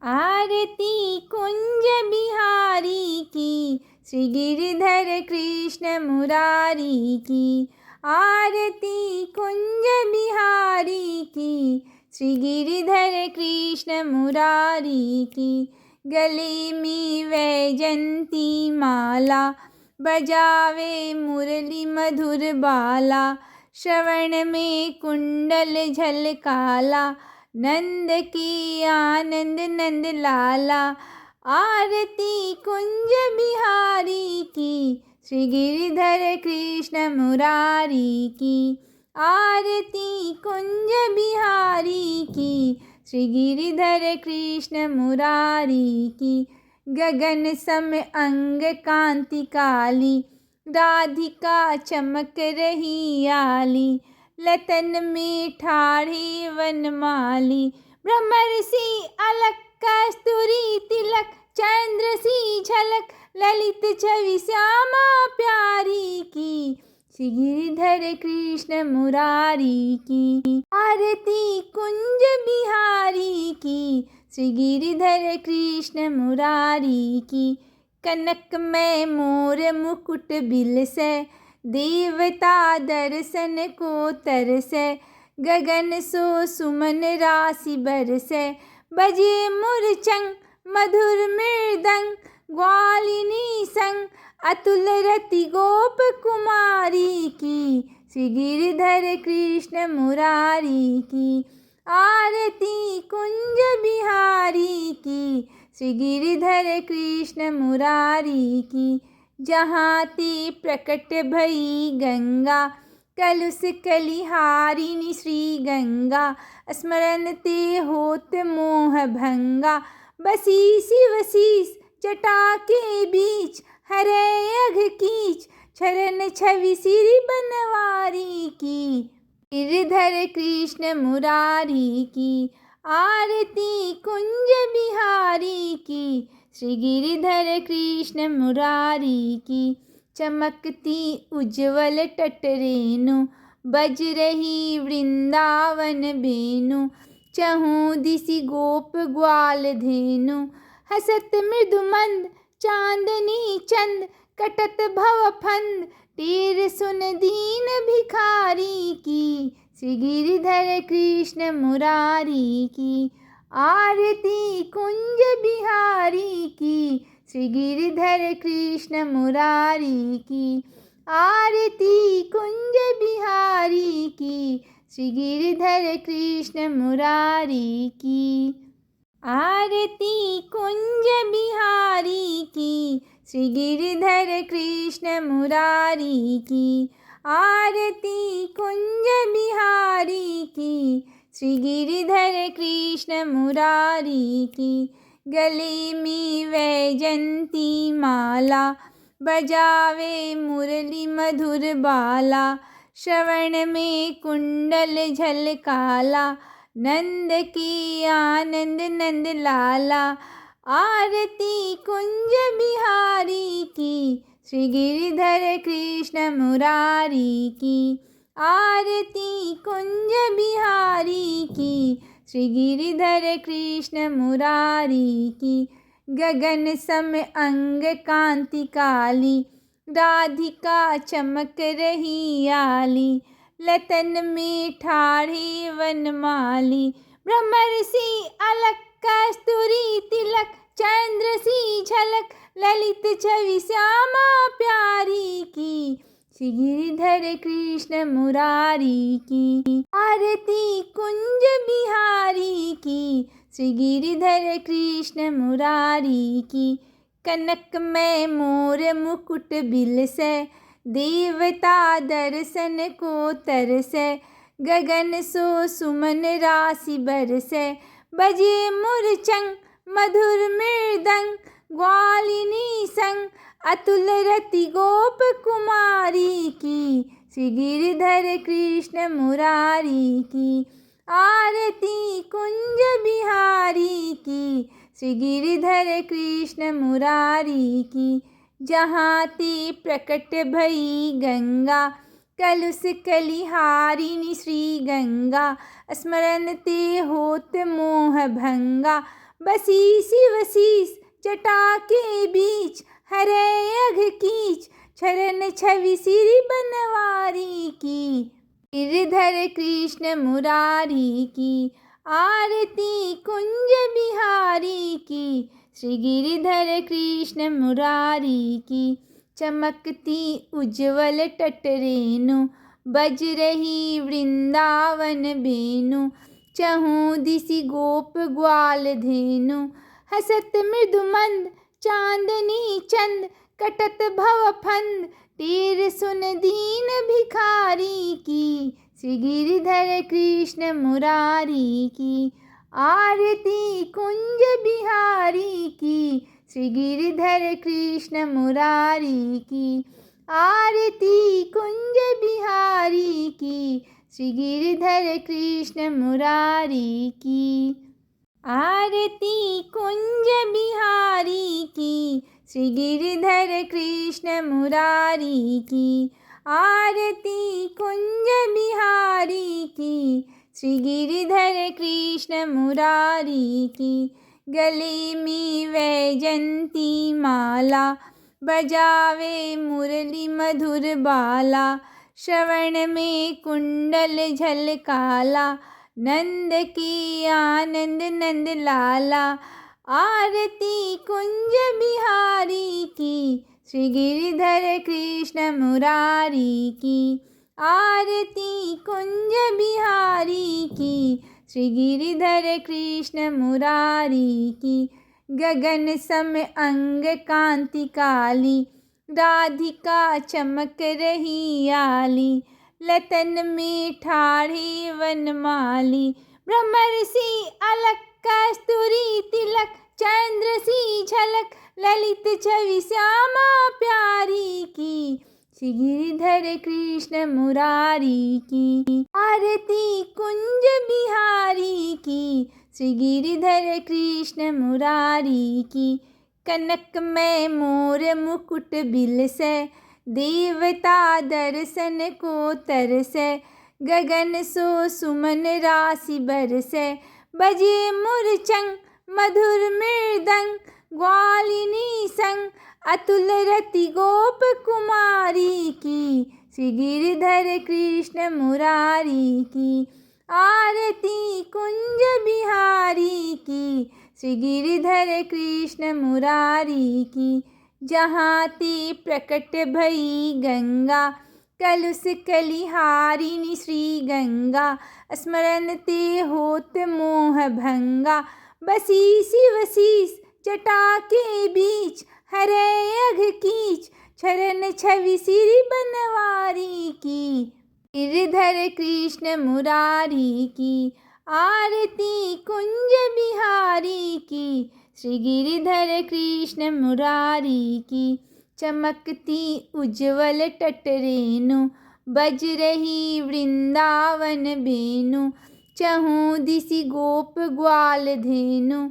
आरती कुंज बिहारी की, श्री गिरधर कृष्ण मुरारी की। आरती कुंज बिहारी की, श्री गिरधर कृष्ण मुरारी की। गले में वैजंती माला, बजावे मुरली मधुर बाला। श्रवण में कुंडल झलकाला, नंद की आनंद नंद लाला। आरती कुंज बिहारी की, श्री गिरधर कृष्ण मुरारी की। आरती कुंज बिहारी की, श्री गिरधर कृष्ण मुरारी की। गगन सम अंग कांति काली, राधिका चमक रही आली। लतन में ठाढ़े वनमाली, ब्रह्मर्षि अलक कस्तूरी तिलक। चंद्र सी झलक, ललित छवि श्यामा प्यारी की, श्री गिरधर कृष्ण मुरारी की। आरती कुंज बिहारी की, श्री गिरधर कृष्ण मुरारी की। कनक में मोर मुकुट बिलसे, देवता दर्शन को तरसे। गगन सो सुमन राशि बरसे, बजे मुरचंग मधुर मृदंग। ग्वालिनी संग, अतुल रति गोप कुमारी की, श्री गिरधर कृष्ण मुरारी की। आरती कुंज बिहारी की, श्री गिरधर कृष्ण मुरारी की। जहाँ ते प्रकट भई गंगा, कलुष कलिहारिणी श्री गंगा। स्मरण ते होत मोह भंगा, बसी शिव शीस जटा के बीच। हरे अघ कीच, चरण छवि श्री बनवारी की, गिरधर कृष्ण मुरारी की। आरती कुंज बिहारी की, श्री गिरधर कृष्ण मुरारी की। चमकती उज्ज्वल तटरेनु, बज रही वृंदावन बेनु। चहु दिशि गोप ग्वाल धेनु, हसत मृदु मंद चांदनी चंद। कटत भव फंद, टेर सुन दीन भिखारी की, श्री गिरधर कृष्ण मुरारी की। आरती कुंज बिहारी की, श्री गिरधर कृष्ण मुरारी की। आरती कुंज बिहारी की, श्री गिरधर कृष्ण मुरारी की। आरती कुंज बिहारी की, श्री गिरधर कृष्ण मुरारी की। आरती कुंज बिहारी की, श्री गिरधर कृष्ण मुरारी की। गले में वैजंती माला, बजावे मुरली मधुर बाला। श्रवण में कुंडल झलकाला, नंद की आनंद नंद लाला। आरती कुंज बिहारी की, श्री गिरधर कृष्ण मुरारी की। आरती कुंज बिहारी की, श्री गिरधर कृष्ण मुरारी की। गगन सम अंग कांति काली, राधिका चमक रही आली। लतन में ठाढ़े वनमाली, ब्रह्मर्षि अलक कस्तूरी तिलक। चंद्र सी झलक, ललित छवि श्यामा प्यारी की, श्री गिरधर कृष्ण मुरारी की। आरती कुंज बिहारी की, श्री गिरधर कृष्ण मुरारी की। कनक में मोर मुकुट बिलसे, देवता दर्शन को तरसे। गगन सो सुमन राशि बरसे, बजे मुरचंग मधुर मृदंग। ग्वालिनी संग, अतुल रति गोप कुमारी की, श्री गिरधर कृष्ण मुरारी की। आरती कुंज बिहारी की, श्री गिरधर कृष्ण मुरारी की। जहाँ ते प्रकट भई गंगा, कलुष कलिहारिणी श्री गंगा। स्मरण ते होत मोह भंगा, बसी शिवशीष जटा के बीच, हरे अघ कीच चरण छवि सिरि बनवारी की। गिरधर कृष्ण मुरारी की, आरती कुंज बिहारी की। श्री गिरधर कृष्ण मुरारी की, चमकती उज्ज्वल तटरेणु, बज रही वृंदावन बेनु। चहु दिसि गोप ग्वाल धेनु, हसत मृदु मंद चांदनी चंद। कटत भव फंद, टेर सुन दीन भिखारी की। श्री गिरधर कृष्ण मुरारी की, आरती कुंज बिहारी की। श्री गिरधर कृष्ण मुरारी की, आरती कुंज बिहारी की। श्री गिरधर कृष्ण मुरारी की, आरती कुंज बिहारी की। श्री गिरधर कृष्ण मुरारी की, आरती कुंज बिहारी की। श्री गिरधर कृष्ण मुरारी की, गले में वैजंती माला, बजावे मुरली मधुर बाला। श्रवण में कुंडल झलकाला, नंद की आनंद नंद लाला। आरती कुंज बिहारी की, श्री गिरधर कृष्ण मुरारी की। आरती कुंज बिहारी की, श्री गिरधर कृष्ण मुरारी की। गगन सम अंग कांति काली, राधिका चमक रही आली। लतन में ठाढ़े वनमाली, ब्रह्मर्षि अलक कस्तूरी तिलक। चंद्र सी झलक, ललित छवि श्यामा प्यारी की। श्री गिरधर कृष्ण मुरारी की, आरती कुंज बिहारी की। श्री गिरधर कृष्ण मुरारी की, कनक में मोर मुकुट बिलसे। देवता दर्शन को तरसे, गगन सो सुमन राशि बरसे। बजे मुरचंग मधुर मृदंग, ग्वालिनी संग। अतुल रति गोप कुमारी की। श्री गिरधर कृष्ण मुरारी की, आरती कुंज बिहारी की। श्री गिरधर कृष्ण मुरारी की, जहाँ ते प्रकट भई गंगा। कलुष कलिहारिणी श्री गंगा, स्मरण ते होत मोह भंगा। बसी शिवशीष जटा के बीच, हरे अघ कीच चरण छवि सिरि बनवारी की। गिरधर कृष्ण मुरारी की, आरती कुंज बिहारी की। श्री गिरधर कृष्ण मुरारी की, चमकती उज्ज्वल तटरेणु, बज रही वृंदावन बेनु। चहु दिसि गोप ग्वाल धेनु,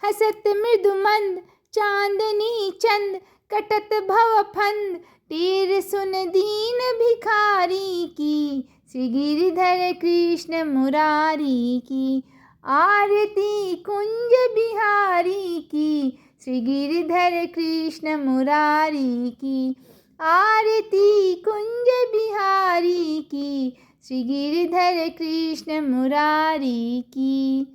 हसत मृदु मंद चांदनी चंद। कटत भव फंद, टेर सुन दीन भिखारी की। श्री गिरधर कृष्ण मुरारी की, आरती कुंज बिहारी की। श्री गिरधर कृष्ण मुरारी की, आरती कुंज बिहारी की। श्री गिरधर कृष्ण मुरारी की,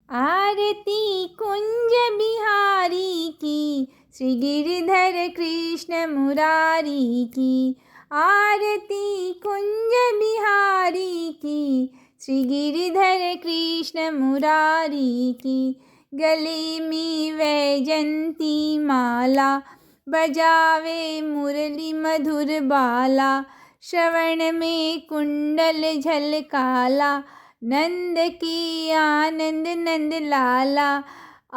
आरती कुंज बिहारी की। श्री गिरधर कृष्ण मुरारी की, आरती कुंज बिहारी की। श्री गिरधर कृष्ण मुरारी की, गले में वैजंती माला। बजावे मुरली मधुर बाला। श्रवण में कुंडल झलकाला, नंद की आनंद नंद लाला।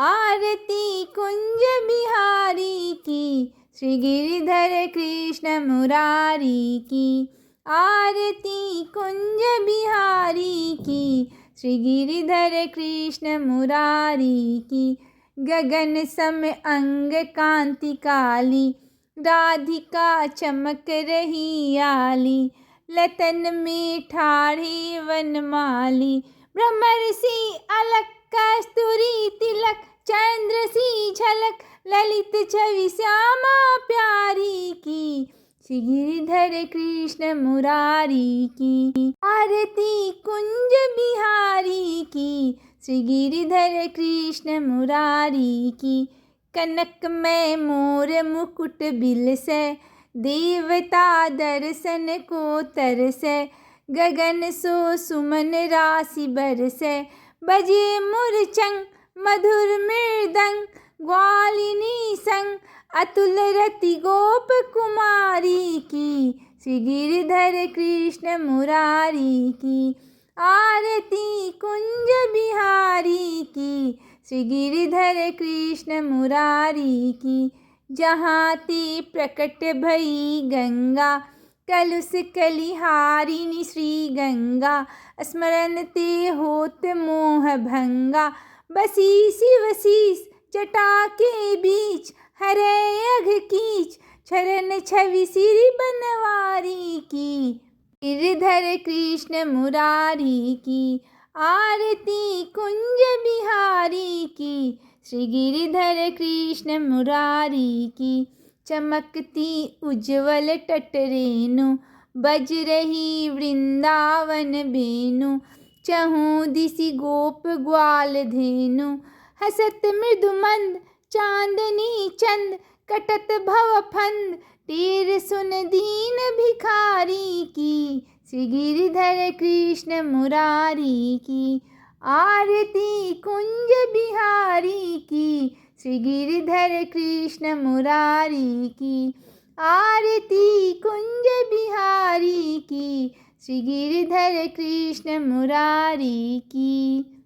आरती कुंज बिहारी की, श्री गिरधर कृष्ण मुरारी की। आरती कुंज बिहारी की, श्री गिरधर कृष्ण मुरारी की। गगन सम अंग कांति काली, राधिका चमक रही आली। लतन में ठाढ़े वनमाली, ब्रह्मर्षि अलक कस्तूरी तिलक। चंद्र सी झलक ललित छवि श्यामा प्यारी की, श्री गिरिधर कृष्ण मुरारी की। आरती कुंज बिहारी की, श्री गिरिधर कृष्ण मुरारी की। कनक में मोर मुकुट बिलसे, देवता दर्शन को तरसे, गगन सो सुमन राशि बरसे। बजे मुरचंग मधुर मृदंग, ग्वालिनी संग अतुल रति गोप कुमारी की, श्री गिरिधर कृष्ण मुरारी की। आरती कुंज बिहारी की, श्री गिरिधर कृष्ण मुरारी की। जहाँ ते प्रकट भई गंगा, कलुष कलिहारिणी श्री गंगा। स्मरण ते होत मोह भंगा, बसी शिव शीस जटा के बीच। हरे अघ कीच चरण छवि सिरि बनवारी की, गिरिधर कृष्ण मुरारी की। आरती कुंज बिहारी की, श्री गिरिधर कृष्ण मुरारी की। चमकती उज्ज्वल तटरेणु, बज रही वृंदावन बेनु। चहु दिशि गोप ग्वाल धेनु, हसत मृदु मंद चांदनी चंद। कटत भव फंद टेर सुन दीन भिखारी की, श्री गिरिधर कृष्ण मुरारी की। आरती कुंज बिहारी की, श्री गिरिधर कृष्ण मुरारी की। आरती कुंज बिहारी की, श्री गिरिधर कृष्ण मुरारी की।